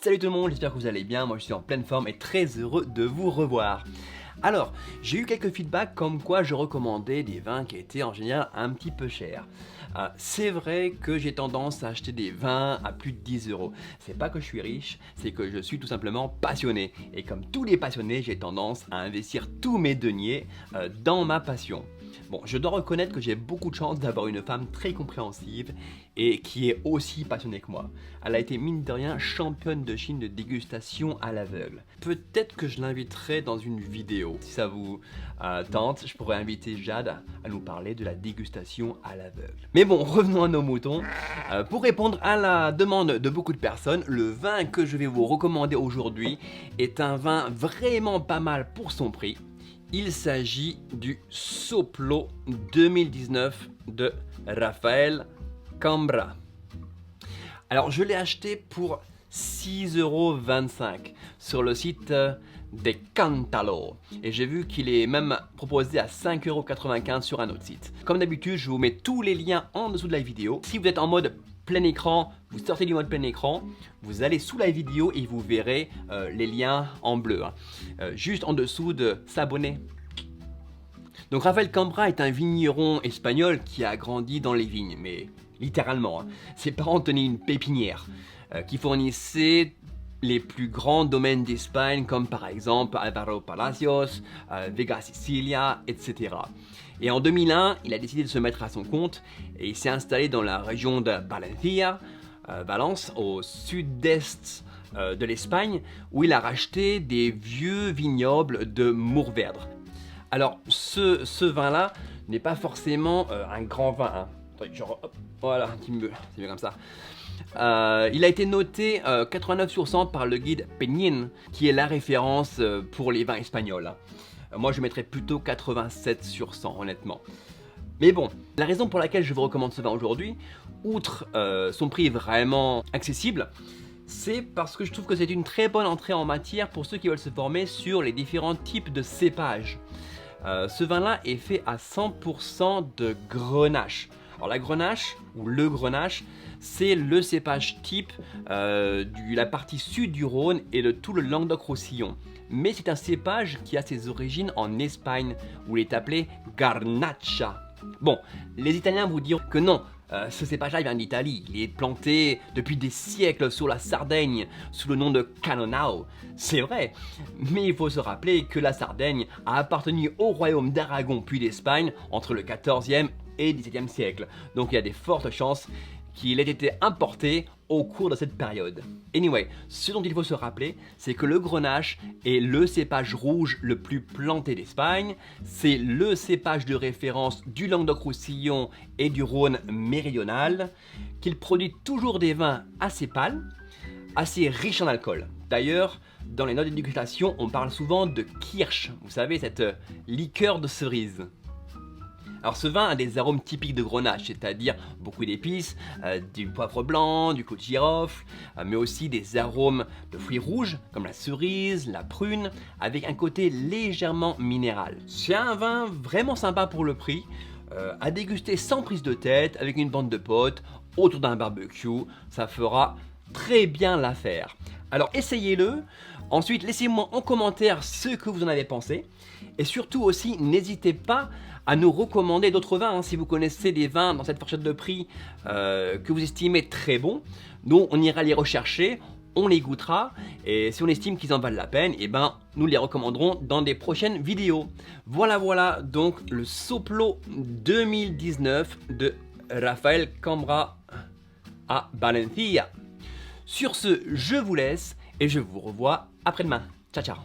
Salut tout le monde, j'espère que vous allez bien, moi je suis en pleine forme et très heureux de vous revoir. Alors, j'ai eu quelques feedbacks comme quoi je recommandais des vins qui étaient en général un petit peu chers. C'est vrai que j'ai tendance à acheter des vins à plus de 10 euros. C'est pas que je suis riche, c'est que je suis tout simplement passionné. Et comme tous les passionnés, j'ai tendance à investir tous mes deniers dans ma passion. Bon, je dois reconnaître que j'ai beaucoup de chance d'avoir une femme très compréhensive et qui est aussi passionnée que moi. Elle a été mine de rien championne de Chine de dégustation à l'aveugle. Peut-être que je l'inviterai dans une vidéo. Si ça vous tente, je pourrais inviter Jade à nous parler de la dégustation à l'aveugle. Mais bon, revenons à nos moutons. Pour répondre à la demande de beaucoup de personnes, le vin que je vais vous recommander aujourd'hui est un vin vraiment pas mal pour son prix. Il s'agit du Soplo 2019 de Rafael Cambra. Alors je l'ai acheté pour 6,25 € sur le site Decantalo et j'ai vu qu'il est même proposé à 5,95 € sur un autre site. Comme d'habitude, je vous mets tous les liens en dessous de la vidéo. Si vous êtes en mode plein écran, vous sortez du mode plein écran, vous allez sous la vidéo et vous verrez les liens en bleu, juste en dessous de s'abonner. Donc Rafael Cambra est un vigneron espagnol qui a grandi dans les vignes, mais littéralement. Ses parents tenaient une pépinière qui fournissait les plus grands domaines d'Espagne comme par exemple Álvaro Palacios, Vega Sicilia, etc. Et en 2001, il a décidé de se mettre à son compte et il s'est installé dans la région de Valencia, Valence, au sud-est de l'Espagne, où il a racheté des vieux vignobles de Mourvèdre. Alors, ce vin-là n'est pas forcément un grand vin. Hein. Attendez, genre, hop, voilà, c'est mieux comme ça. Il a été noté 89 sur 100 par le guide Peñín, qui est la référence pour les vins espagnols. Moi, je mettrais plutôt 87 sur 100, honnêtement. Mais bon, la raison pour laquelle je vous recommande ce vin aujourd'hui, outre son prix vraiment accessible, c'est parce que je trouve que c'est une très bonne entrée en matière pour ceux qui veulent se former sur les différents types de cépages. Ce vin-là est fait à 100% de grenache. Alors la grenache, ou le grenache, c'est le cépage type de la partie sud du Rhône et de tout le Languedoc-Roussillon. Mais c'est un cépage qui a ses origines en Espagne, où il est appelé Garnacha. Bon, les Italiens vous diront que non, ce cépage-là vient d'Italie. Il est planté depuis des siècles sur la Sardaigne sous le nom de Cannonau. C'est vrai, mais il faut se rappeler que la Sardaigne a appartenu au royaume d'Aragon puis d'Espagne entre le 14e et 17e siècle. Donc il y a des fortes chances qu'il ait été importé au cours de cette période. Anyway, ce dont il faut se rappeler, c'est que le grenache est le cépage rouge le plus planté d'Espagne, c'est le cépage de référence du Languedoc-Roussillon et du Rhône méridional, qu'il produit toujours des vins assez pâles, assez riches en alcool. D'ailleurs, dans les notes de dégustation, on parle souvent de kirsch, vous savez, cette liqueur de cerise. Alors ce vin a des arômes typiques de grenache, c'est-à-dire beaucoup d'épices, du poivre blanc, du clou de girofle, mais aussi des arômes de fruits rouges comme la cerise, la prune, avec un côté légèrement minéral. C'est un vin vraiment sympa pour le prix, à déguster sans prise de tête, avec une bande de potes, autour d'un barbecue, ça fera très bien l'affaire. Alors essayez-le, ensuite laissez-moi en commentaire ce que vous en avez pensé, et surtout aussi n'hésitez pas à nous recommander d'autres vins, hein, si vous connaissez des vins dans cette fourchette de prix que vous estimez très bons. Nous, on ira les rechercher, on les goûtera, et si on estime qu'ils en valent la peine, eh ben, nous les recommanderons dans des prochaines vidéos. Voilà, donc le Soplo 2019 de Rafael Cambra à Valencia. Sur ce, je vous laisse et je vous revois après-demain. Ciao, ciao.